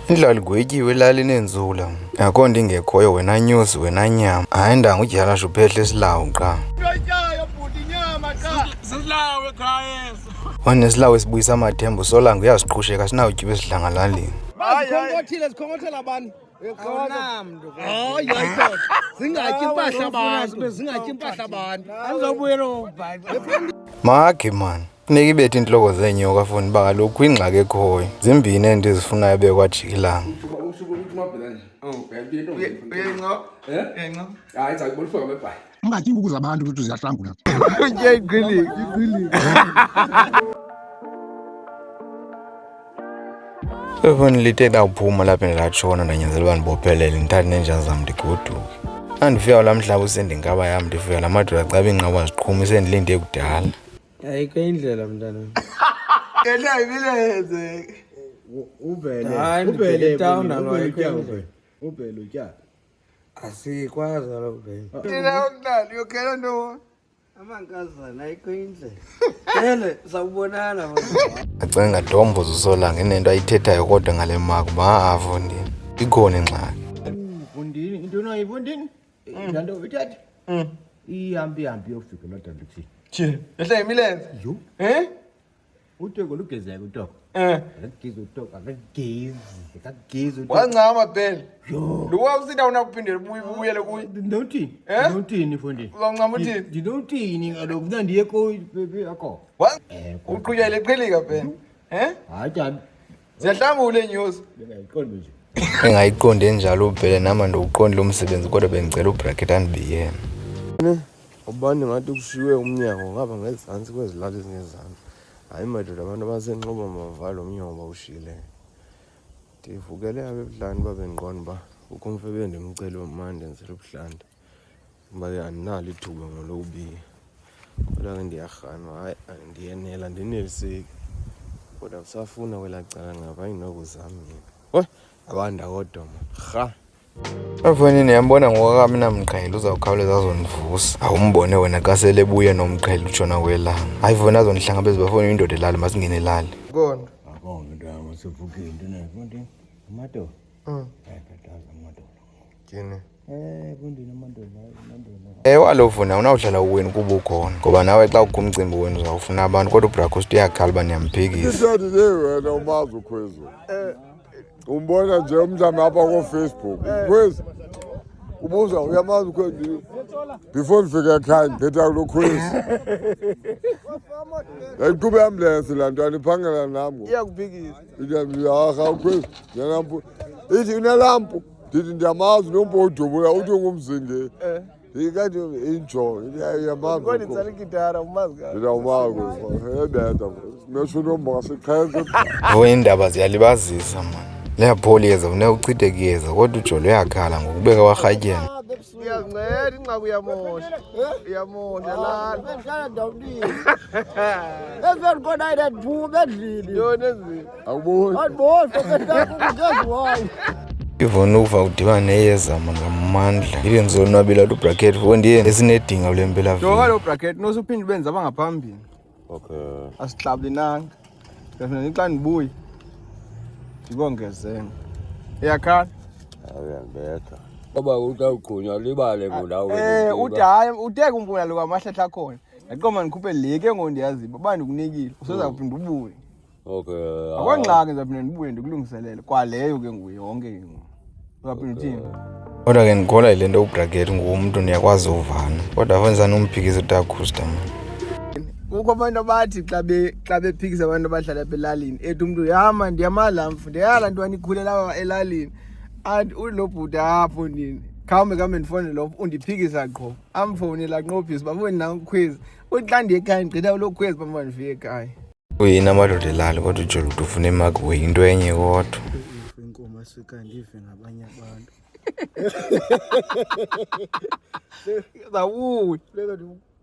Indlala igwetyiwe elalini enzula. Akho nto ingekhoyo wena nyusi wena nyama. Hayi ndanga udyala nje uphehle isilawu qha. Silawu ekhaya eso. Wanesilawu esibuyisa amathemba uSolange uyasiqhusheka sinawutyiwa esidlangalalini. Zikhongothela bani? Awunamntu. Hayi hayi. Zingatyi impahla abantu, zingatyi impahla abantu. Andizobuyela ubhali. Makhe man. Funeka ibethe intloko zeenyoka fundi uba kaloku kwingxaki ekhoyo. Zimbini ento ezifunayo bekwajikilanga. Ungatyi iinkukhu zabantu ukuthi ziyahlangula. Ifoni lithe ndawuphuma lapha ndilatshona ndanyanzela uba ndibophelele ndithathe nenja zam ndigoduke. Andifika la mhlaba usendinkaba yam ndifika la madoda acaba iinqaba ziqhuma isendilinde kudala. Ayikho indlela mntana. Ubhele town alwayo. Ubhele utyala. Asikwazi alobhele. Thina ukudlala uyokhela ntoni? Amankazana ayikho indlela. Ele sawubonana manje. Acinga ngadomboza uSolange inento ayithethayo kodwa ngale mako afundini. Ikhona ingxaki. Ufundini into noyifundini? Ndanto uthathe. Ihambi yofika emadandleni. Thina ehla imilenze. Yo. Utoko lugezeka utoko. Akagezi utoko, akagezi utoko. Wancama phela. Lo wawusitha unakuphindela ubuyele kuye. Ndawuthini? Ndawuthini mfondini? Uzancama uthini? Ndinowuthini kaloku nandiye pepe yakho. Uqhuyela eqhelika phela. Hayi tata. Ziyahlangula iinyosi. Bengayiqondi nje. Engayiqondi enjalo ubhele nama ndiwuqondile umsebenzi kodwa bendicela ubracket andibiyene. Ubani ngathi kushiwe umnyango ngapha ngezantsi kwezilali ezingezantsi. Hayi madoda abantu abasenxuba mavalo umnyango bawushile. Ndivukele apha ebuhlanti babe ndiqonda uba kukho umfo ebendimcela umandi ndenzela ubuhlanti. Uba ke andinalo ithuba ngolowubiye. Kodwa ke ndiyarhanwa hayi ndiyenela ndineliseki. Kodwa kusafuna kwelaa cala ngapha ayinokuzama mina. Abanda kodwa rha. Efonini yambona ngokwakami namqhele uzawukhawuleza azondivusa. Awumbone wena xa sele buye nomqhele utshona kwelanga. Hayi fona azondihlangabeza bafona indoda elali masingene elali. Konto. Akonto ntama sivuke into nayo. Amadoda. Ayakataza amadoda. Thini? Kundini amadoda. Walofuna unawuhlala uweni kuba ukhona. Ngoba nawe xa ukho umcimbi wenu uzawufuna abantu kodwa uBrakhost uyakhala uba niyamphikisa. Isithathe wena umazi ukhwezi. Umbona nje umntana apha ko-Facebook. Khwezi. Ubuza uyamazi ukhwezi. Before ndifike ekhaya ndibetha kulo khwezi. Yayiqhube ambulance laa nto andiphangela nam. Iyakuphikisa. Ithi ukhwezi. Ithi unelampu. Ndithi ndiyamazi nompo udubula uthi ungumzingeli. Ndikathi injongo. Yamazi. Kodwa itsala igitara umazi kahle. Ndiyawumazi. Ebeda. Mesho nombo ngasiqheze. Iindaba ziyalibazisa man. Leyapholiyeza funeka uchithe kuyeza kodwa ujolo uyakhala ngokubeka warhatyeni. Uyazinceda inxaku uyamosha. Uyamosha lana. Bendihlala ndawulile. Ezweni kona ayidadiphume endlini. Yona ezini. Awuboni. Andiboni ngeziwayo. Ivona ukuva udibana neyeza man ngamandla. Ibe ngizonwabela lo bracket fondiye esinedinga kule mpela vini. Njengoba lo bracket nosuphinde benza abangaphambili. Okay. Asihlabuli nanga. Ngifuna xa ndibuye. Ndibongezeni. Iyakhala? Uyandibetha. Ngoba utawugqunywa libale ngolawo. Uthi hayi uteke umfuna lo kwamahlahla khona. Yaqoma ndikhuphe leke ngondiyaziba uba ndikunikile usoza kuphinda ubuye. Okay. Akwangxaki ngizaphinda ndibuye ndikulungiselele kwaleyo ke nguye yonke ke ngoku. Uzaphinda uthini? Kodwa ke ndikholwa yile nto ubracket ngumntu niyakwazi uvana. Kodwa afanisa nomphikisa uTakhusta man. Kukho abantu abathi xa bephikisa abantu abahlala elalini ethi umuntu yama ndiyamadlamfu ndiyala ntwana ikhulela elalini athi ulobhuda apho ndini khawume ndifone lo undiphikisa qho amfonela nqophisa bafoni nangikhwezi uthi xa ndiye ekhaya ndigqitha lo khwezi bamba ndifike ekhaya. Uyini amadoda elali kodwa ujolo ukuthi ufuna imaki we into enye kodwa. Inkomo asika ndive ngabanye abantu. Zawuyi.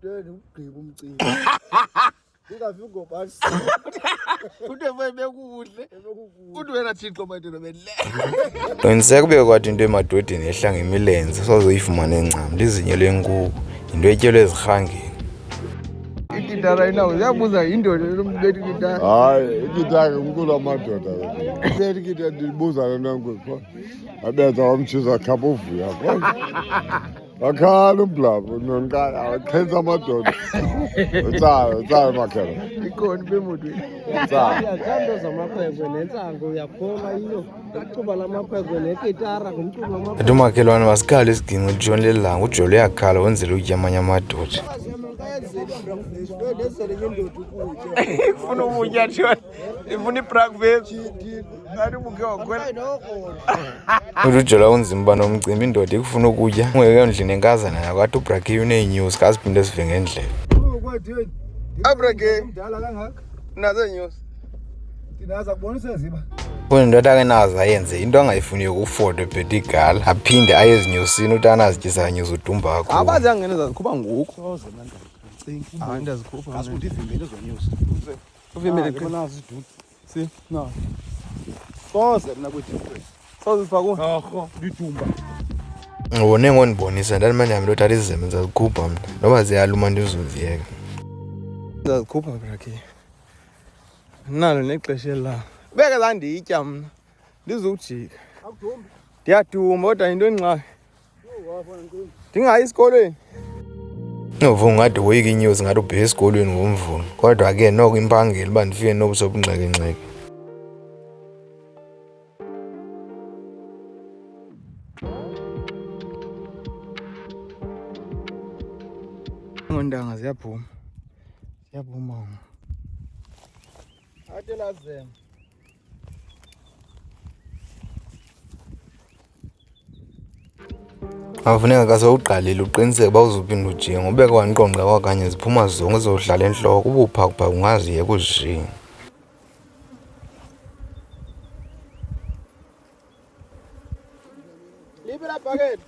Ndikugqiba umcimbi. Ndingafika ngobasi. Uthe bekuhle. Uthi wena Thixo madolo bedle. Qiniseka ube kwathi into emadodeni ehla ngemilenze sozoyifumana encam lizinyo lenkuku into etyelwe ezirhangeni. igitara inawo ziyabuza yindoda lombetha igitara. Hayi, igitara umculo wamadoda. Bethi igitara ndibuza nangu. Abenza wamtshisa khapha uvuya. Wakhala umblabo nonkala awaqhenza amadoda. Utsala makhela. Ikhona bemotweni. Iyathanda zamakhwenkwe nentsango uyaphoma iyo. Icuba lamakhwenkwe negitara ngumculo wamakhwenkwe. Athi umakhelwane masikhale isiginci litshoni lelanga ujolo uyakhala wenzela ukutya amanye amadoda. Ifuna ukutya tshona. Ifuna ibreakfast. Ngathi ubuke wakhwela. Uthi ujolo unzima uba nomcimbi indoda ikufuna ukutya. Ungeke endlini enkazana yakho athi ubrakhiwe uneenyusi kaziphinde sive ngendlela. Abrake. Mdala kangaka. Nazo inyusi. Ndinaza kubonisa ziba. Indoda akenazo ayenze into angayifuniyo kufoto ebhethe igala aphinde aye ezinyusini uthi anazityisa nyusi udumba akho. Abazi angena zazikhupha ngoku. Soze manje. Cinki. Hayi ndazikhupha. Ngasuthi ivimbele zonyosi. Uvimbele nazi idudu. Si. No. Soze mina kuthi. Soze sifakwe. Ahho, lidumba. Ngibone ngonibonisa ndathi manje yami lothatha izizeme zazikhupha mna noba ziyaluma ndizoziyeka. Zazikhupha brake. Nalo nexesha la. Beke zanditya mna. Ndizujika. Akudumbi. Ndiyaduma kodwa into engxaki. Ndingayi esikolweni. Novuka ngade woyika inyosi ngathi ubheke esikolweni ngomvulo kodwa ke noko impangeli uba ndifike nobusobunxeke-nxeke. Ngondanga ziyaphuma. Ziyaphuma. Ade lazema. Afuneka kasewuqalile uqiniseke uba uzuphinda ujike ngobeke waniqonqa kwakanye ziphuma zonke zohlala enhloko uba uphakupha ungaziyeka uzishiye. Libe la bucket.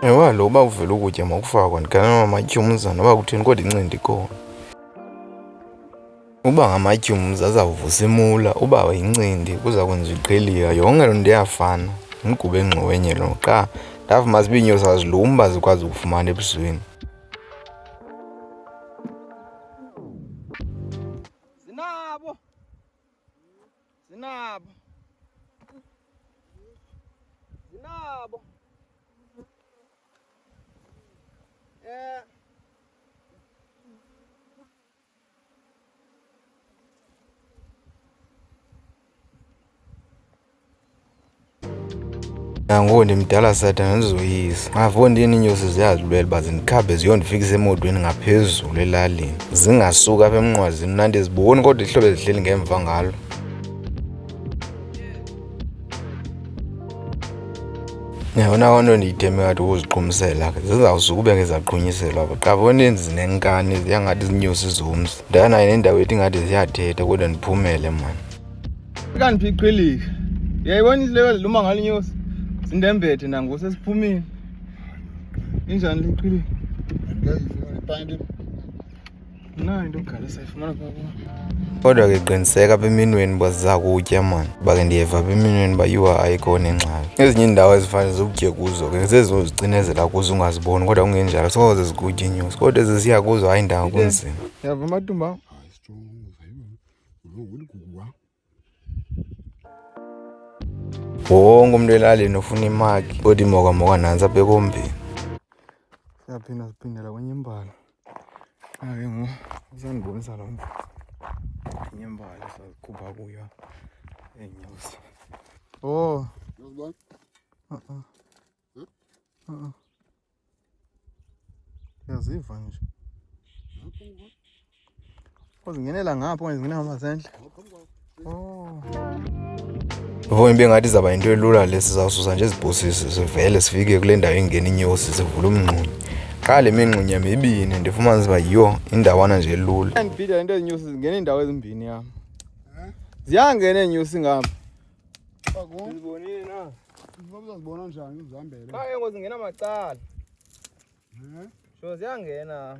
Ewa lo uba uvela ukutya makufakwa ndigalana amatyumza noba kutheni kodwa incindi ikhona. Uba ngamatyumza azawuvusa imula uba yincindi kuza kwenza iqheliya yonke loo nto iyafana ngumgubo engxowenye lo qha ndavuma zibe iinyosi azilumba zikwazi ukufumana ebusweni. Zinabo. Zinabo. Zinabo. Nangoku ndimdala Sathane ndizoyisa. Mavondini iinyosi ziyazilwela uba zindikhabhe ziyondifikisa emotweni ngaphezulu elalini. Zingasuka apha emnqwazini mna ndiziboni kodwa ihlobo ezihleli ngemva ngalo. Yabona loo nto ndiyitheme ngathi ukuziqhumisela ke zizawusuka ube ke zaqhunyiselwa apha. Xa boneni zinenkani ziyangathi ziinyosi zomzi. Ndanayo nendawo ethi ngathi ziyathetha kodwa ndiphumele mani. Kanti iqhilika. Uyayibona isileko eziluma ngalo inyosi. Sindembethe nangoku sesiphumile. Injani le iqhilika? Nayo into ogala sayifumana kwabona. Kodwa ke qiniseka apha eminweni uba ziza kutya mani. Uba ke ndiyeva apha eminweni uba yiwa ayikho nengxaki. Ezinye iindawo ezifana zokutye kuzo ke zezozicinezela kuzo ungaziboni kodwa kungenjalo soze zikutye iinyosi kodwa ezisiya kuzo hayi ndawo kunzima. Yava amatumba akho? Wonke umntu elalini ufuna imaki kodwa imokamoka nantsi apha ekombeni. Siyaphinda siphindela kwenye imbala. Ke ngoku usandibonisa lo mntu. Enye imbala sazikhupha kuyo eenyosi. Oh. Yaziva nje. Uzingenela ngapha okanye zingena ngamasendle? Oh. Uvona ibe ngathi izawuba yinto elula le sizawususa nje ezibhosisi sivele sifike kule ndawo ingena inyosi sivule umngxunya. Qha le mingxunya mibini ndifumanisa uba yiyo indawana nje elula. Ndibhida into ezinyosi zingena iindawo ezimbini yam. Ziyangena eenyosi ngapha. Sizibonile na? Uzazibona njani uzihambele? Qha ke ngoku zingena macala. Sho ziyangena.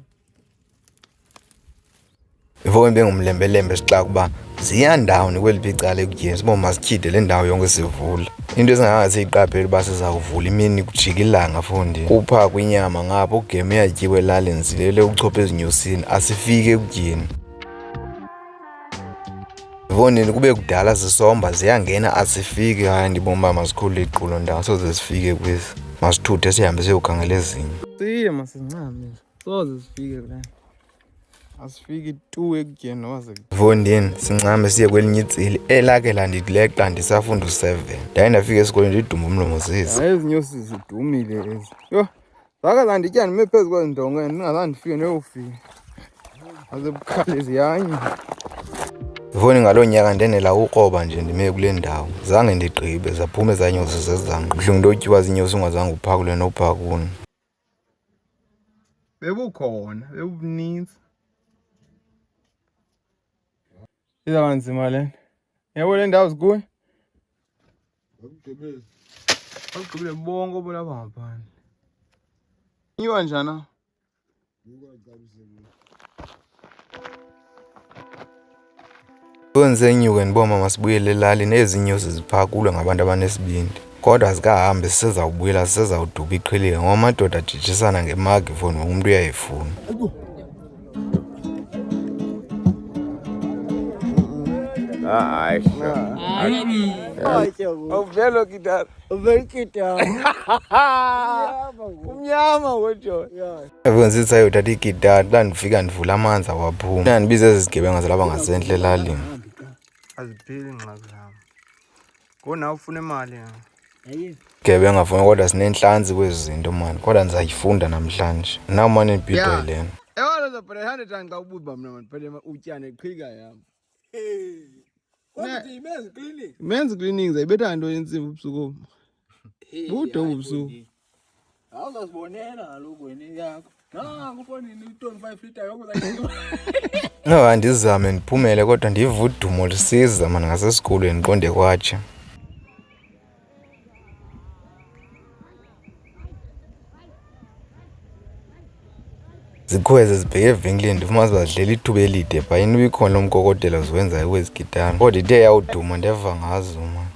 before bengumlembelembe sixaka ukuba ziyandawuni kweli icala ekutyeni sibo masityhide le ndawo yonke sivula into esinganga siyiqaphela uba sizawuvula imini kujika ilanga fondini kupha kwinyama ngapha ugeme uyatyiwe elalini silele uchopha ezinyosini asifike ekutyeni fondini kube kudala sisomba ziyangena asifike hayi ndibomba masikhulu iqulo ndawo soze sifike kwezi masithuthe sihambe siyokhangela ezinye siye masincame soze sifike kula asifiki tu ekutyeni noba fondini sincame siye kwelinye itsili elakhe landileqa ndisafunda u7 ndaye ndafika esikolweni ndiduma umlomo zezi ezinyosi zidumile ezi yho zake zanditya ndime phezu kwezindongo ndingazange ndifike ndiyofika aze bukhali ziyanye foni ngaloo nyaka ndenela ukroba nje ndime kule ndawo zange ndigqibe zaphuma ezanyosi zezanqa buhlungu into otyiwa zinyosi ungazange uphakule nophakuni bebukhona bebuninzi izaba nzima le yabo le ndawo zikuyo bagqibile bonke obolapha ngaphandle iwa njana Kwenzenyuke ndiboma masibuyele elalini ezinyosi ziphakulwe ngabantu abanesibindi kodwa zikahambe sisezawubuyela sisezawuduba iqhilika ngoba amadoda ajijisana ngemagi foni wonke umuntu uyayifuna awuvelo kitara umnyama kodwa Ekwenzisa yothatha igitari la ndifika ndivula amanzi awaphuma ndibize ezi zigebenga zalapha ngasentle elalini aziphili ingxaki zam ngona ufuna imali gebenga ngafuna kodwa sinenhlanzi kwezi zinto mani kodwa ndizayifunda namhlanje naw mani ibhidwa yilena ewona zabhela 100 rand xa ububa mna mani phela utyane qhika yam kodwa imenze clinic menze clinic zayibetha into yensimbi ubusuku bude ubusuku awuzasibonela kaloku wena yakho kufonini 25 liter yonke zayiyo no andizame ndiphumele kodwa ndiva udumo lisiza mani ngasesikolweni ndiqonde kwatsha zikhweze zibheke evenkileni ndifuma zibadlela ithuba elide phayini ubikhona lo mkokotelo ziwenzayo kwezi gitari kodwa ithe yawuduma ndeva ngazo mani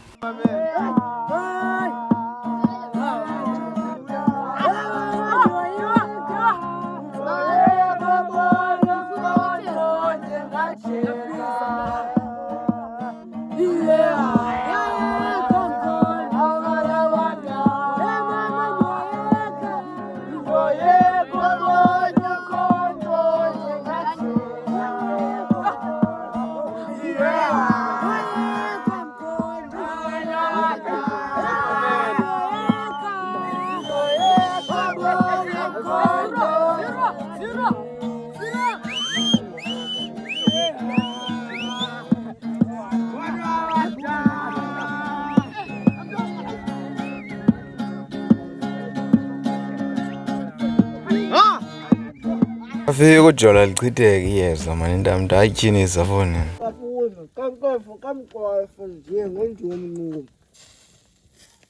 afike kujola lichitheke iyeza mani intambo ndayityinisa fonini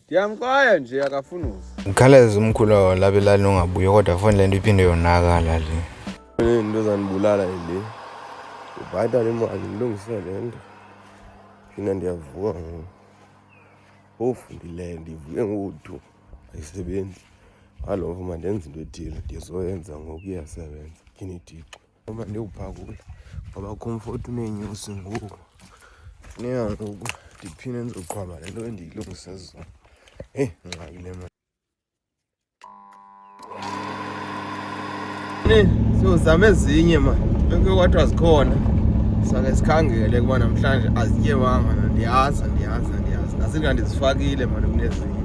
ndiyamqaya nje akafuni uza ukhaleza umkhulu wawo lapha elalini ongabuye kodwa foni le nto iphinde yonakala le into zandibulala yile ubhatala imali ndilungise le nto phina ndiyavuka ngoku ofundileyo ndivuke ngo-2 ayisebenzi alovo mandenza into ethile ndizoyenza ngoku iyasebenza tyhini ithixo uma ndiyowuphakula ngoba comfort uneenyosi ngoku funeka ngoku ndiphinde ndizoqhwaba le nto endiyilungise zona ngxakile mani siyozama ezinye mani yonke kwathiwa zikhona sake sikhangele kuba namhlanje azityewanga ndiyazi nasithi kanti zifakile mani kunezinye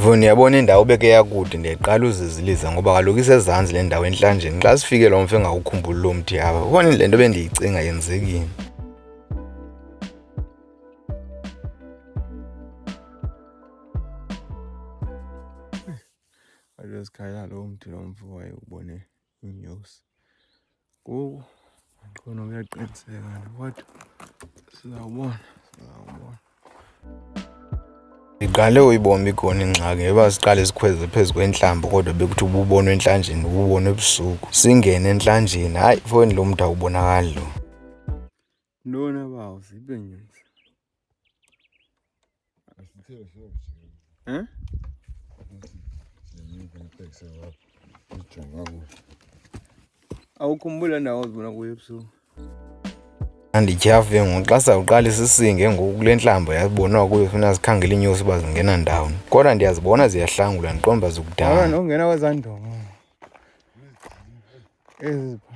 foni yabona indawo beke yakude ndiyayiqala uziziliza ngoba kaloku isezantsi le ndawo enhlanjeni xa sifike lo mfo engawukhumbuli lo mthi apha ubona le nto bendiyicinga yenzekile kaloku sikhalela lo mthi lo mfo wayewubone inyosi ngoku andikho kuyaqiniseka kodwa sizawubona Ngiqale uyibona ikhona ingxaki ngoba siqale sikhweze phezu kwenhlambo kodwa bekuthi ububona enhlanjeni ububona ebusuku. Singene enhlanjeni hayi foni lo muntu awubonakali lo. Ntona bawo zibe nyusi. Awukhumbula ndawo ozibona kuyo ebusuku. Andityhafe ngoku xa sawuqala sisinge ngoku kule nhlambo yabonwa kuyo funa sikhangele inyosi uba zingena ndawoni. Kodwa ndiyazibona ziyahlangula ndiqomba zikudala. Hayi nongena kwezandonga. Ezipha.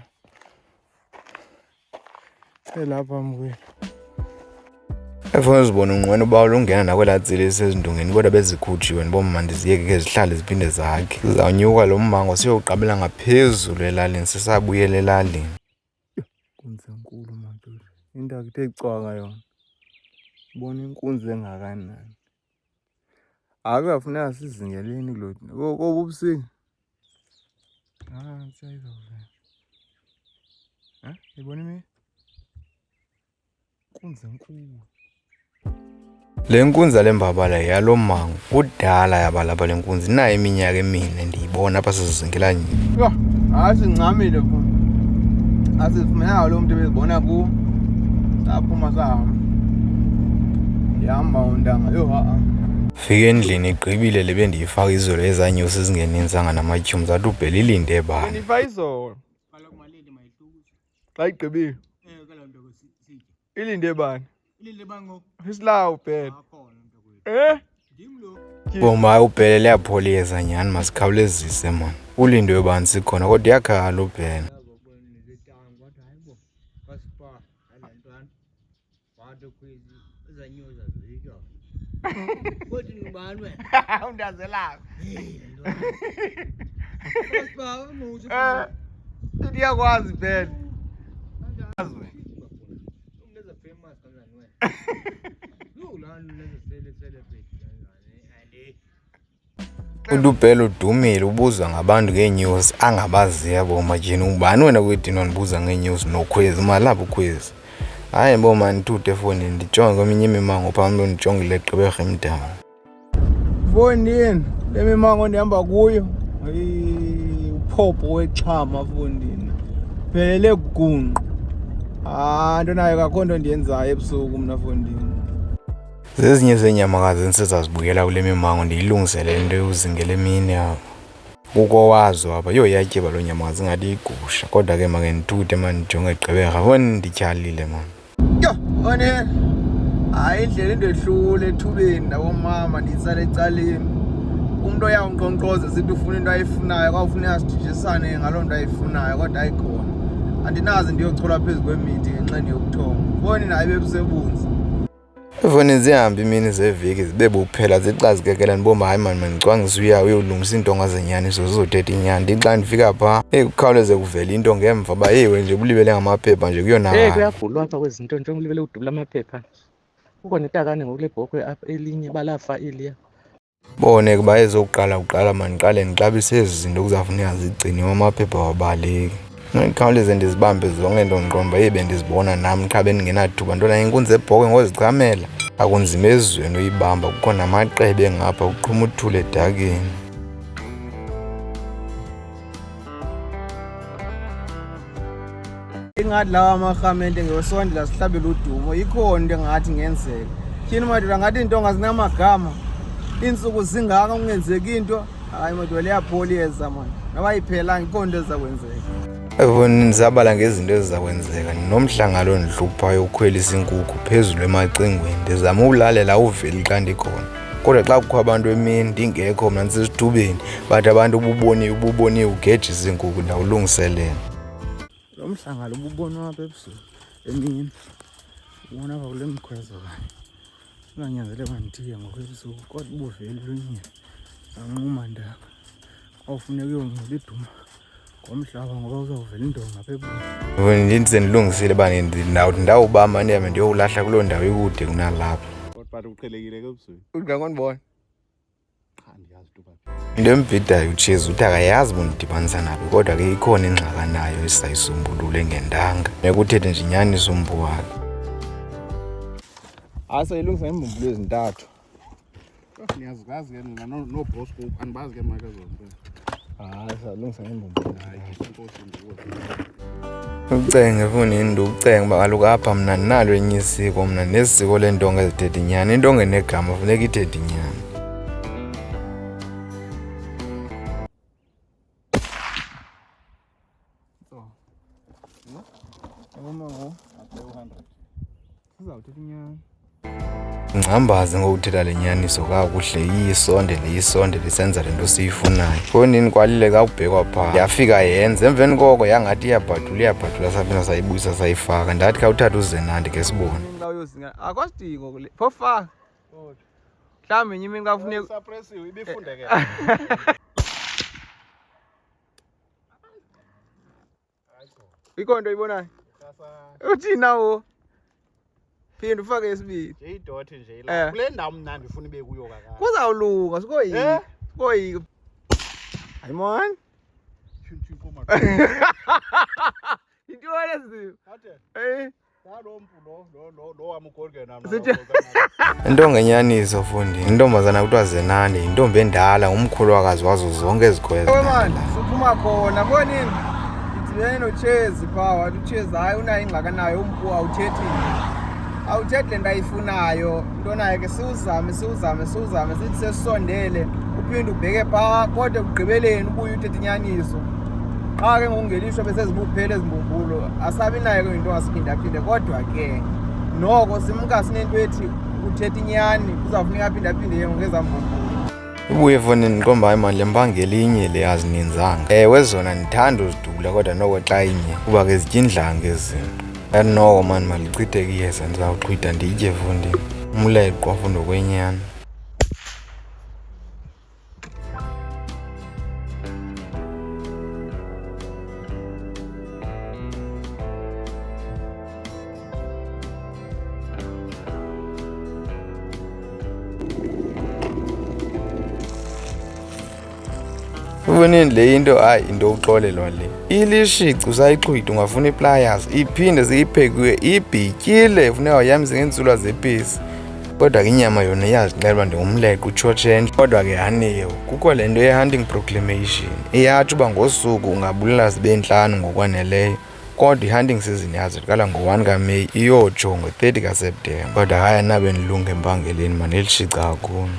Elapha mkwethu. Efuna uzibona unqwena uba ulungena nakwela tsile esezindongeni kodwa bezikhutshiwe ndiboma ndiziyeke ke zihlale ziphinde zakhe. Sizawunyuka lo mmango siyoqabela ngaphezulu elalini sisabuyela elalini. Inkunzi enkulu madoda. Into akuthe cwaka yona. Bona inkunzi engakanani. Akuyafuneka sizingeleni kulo. Kobubusinga. Siyayizovela. Yibona imi? Inkunzi enkulu. Le nkunzi lembabala yalo mmango kudala yabalapha le nkunzi nayo iminyaka emine ndiyibona apha sizingela nje. Yho, asincamile mfana. Asifumana lo muntu bezibona ku. Saphuma sahamba. Yahamba undanga yho Fike endlini igqibile le bendiyifaka izolo ezanyosi ezingenintsanga namatyhumi zathi ubhela ilinde ebani. Ndiyifaka izolo. Kaloku malinde mayihlukuze. Xa igqibile. Kaloku nto sitye. Ilinde ebani? Ilinde bango. Isilawu phela. Boma ubhele liyapholiyeza nyhani masikhawulezise man. Ulindwe ebani sikhona kodwa yakhala ubhele. Kodwa ngibani wena? Undazelapha. Baba umuthi. Ndiyakwazi phela. Yazi wena. Umleza famous kanjani wena? Lulani leze celebrate kanjani? Ubhele udumile ubuzwa ngabantu ngeenyosi angabaziya bomajeni ubani wena kwedino ndibuza ngeenyosi nokhwezi malapha ukhwezi. Hayi boma ndithude efondini ndijonge kweminye imimango phambili ndijongile Gqeberha Emdaka. Fondini le mimango ndihamba kuyo uphopho wexhama fondini phelele gunqu. Nto nayo akakho nto ndiyenzayo ebusuku mna fondini. Zezinye zeenyamakazi ensizazibukela kule mimango ndiyilungisele into yozingela emini apha. Kukho wazo apha yho yatyeba loo nyamakazi ngathi igusha kodwa ke make ndithude mani ndijonge Gqeberha foni ndityhalile mani. Yho one hayi indlela into ehlule ethubeni nabomama ndiyitsala ecaleni. Umuntu oyawunkqonkqoza sithi ufuna into ayifunayo kwawufuneka sidijisane ngaloo nto ayifunayo kodwa ayikhona. Andinazi ndiyochola phezu kwemithi ngenxa ndiyokuthonga. Foni nayo bebusebunzi. Ifoni zihambe imini zeveki zibe buphela zixazikekela ndiboma hayi mani mandicwangisa uyawo uyolungisa iintonga zenyaniso zizothetha inyani. Ndithi xa ndifika phaa kukhawuleze kuvela into ngemva uba ewe nje bulibele ngamaphepha nje kuyonakala. Kuyagulwa apha kwezinto nje ulibele udubula amaphepha. Kukho netakane ngokule bhokhwe apha elinye balafa eliya. Bone kuba ezokuqala mani ndiqale ndixabise ezi zinto kuzafuneka zigciniwe amaphepha wabaleki. Ndikhawuleze ndizibambe zonke nto ndiqonda uba bendizibona nam qha bendingenathuba ntona inkunzi ebhokhwe ngozicamela. Akunzima ezweni uyibamba kukho namaqebe ngapha uqhuma uthule edakeni. Ingathi lawa amarhamente ngeyosondela sihlabela udumo ikhona into engathi ngenzeka. Tyhini madoda ngathi iintonga zinamagama. Iintsuku zingaka kungenzeki into. Hayi madoda liyapholiyeza mani. Noba ayiphelanga ikhona into ezakwenzeka. Foni ndizabala ngezinto ezizakwenzeka nomhlangalo ndihluphayo ukhwelisa inkukhu phezulu emacingweni ndizama ukulalela uveli xa ndikhona. Kodwa xa kukho abantu emini ndingekho mna ndisesithubeni bathi abantu ububoniwe ugejisa inkukhu ndawulungiselela. Lo mhlangalo ububonwa apha ebusuku emini. Ubona apha kule mkhwezo kanye. Unganyanzeleka ndithiye ngokwebusuku kodwa ubuveli lunyini. Zanquma ndaka. Awufuneka uyongcula iduma ngomhlaba ngoba uzawuvela indonga apha ebusuku. Ndithi ndilungisile uba ndawubamba ndihambe ndiyowulahla kuloo ndawo ikude kunalapha. Kodwa uqhelekile ke ebusuku. Udlangondibona. Cha ndiyazi tuba. Into embhidayo uTshezu uthi akayazi bundidibanisa naphi kodwa ke ikhona ingxaka nayo esisayisombulule ngendanga. Nekuthethe nje inyaniso umbu wakhe. Asayilungisa ngeembumbulu ezintathu. Niyazazi ke nina no Bosco anibazi ke manje zonke. Hayi salungisa ngembombo. Hayi inkosi ndiwo. Ucenge mfondini nducenge uba kaloku apha mna ndinalo enye isiko mna nesiko lentonga ezithetha inyani. Intonga enegama funeka ithethe inyani. Ngicambaze ngokuthetha le nyaniso kakuhle iyisondele isenza le nto siyifunayo. Mfondini kwalile kakubhekwa phaa yafika yenze emveni koko yangathi iyabhadula saphinda sayibuyisa sayifaka. Ndathi khawuthatha uZenandi ke sibone. Akwasidingo kule phofa mhlawumbi enye imini kafuneka Sapressiwe ibifundeke. ikho nto ibonayo uthina wo phinda ufake esibili Nje idot nje ila. Kule ndawo mna ndifuna ibe kuyo kakade. kuzawulunga sikoyika hayi man Chunchu koma. into lezi Lo wamugorge nami. Intonga enyaniso mfondini. Intombazana kuthiwa Zenandi yintombi endala ngumkhulwakazi wazo zonke ezikhwezi. man siphuma khona bonini idibene noChezi phaa wathi uChezi hayi unayo ingxaka nayo umpu awuthethi le nto ayifunayo into nayo ke siwuzame sithi sesisondele uphinde ubheke phaa kodwa ekugqibeleni ubuye uthetha inyaniso xa ke ngokungelishwa besezibuphele ezimbumbulu asabi nayo ke into ongasiphindaphinde kodwa ke noko simka sinento ethi uthetha inyani kuzawufuneka aphindaphinde ye ngezambumbulu. Ibuye mfondini ndiqomba hayi mani le mpangela inye le azininzanga. Ewe zona ndithanda uzidubula kodwa noko xa inye kuba ke zitya indlanga ezinto. Yathi noko mani malichitheke iyeza ndizawuxhwitha nditye mfondini. Umleqwa fundo kwenyani. Ubonini le into hayi into uxolelwa le. Ilishici usayixhwitha ungafuna ipliers iphinde seyiphekiwe ibhityile funeka uyamise ngeentsulwa zepisi. Kodwa ke inyama yona iyazixela uba ndingumleqwa utshotshentshe. Kodwa ke haniyo kukho le nto ye-hunting proclamation iyatsho uba ngosuku ungabulela zibe 5 ngokwaneleyo. Kodwa i-hunting season yazo iqala ngo-1 kaMeyi iyotsho ngo-30 kaSeptemba. Kodwa hayi nabe ndilunga empangeleni mani elishica kakhulu.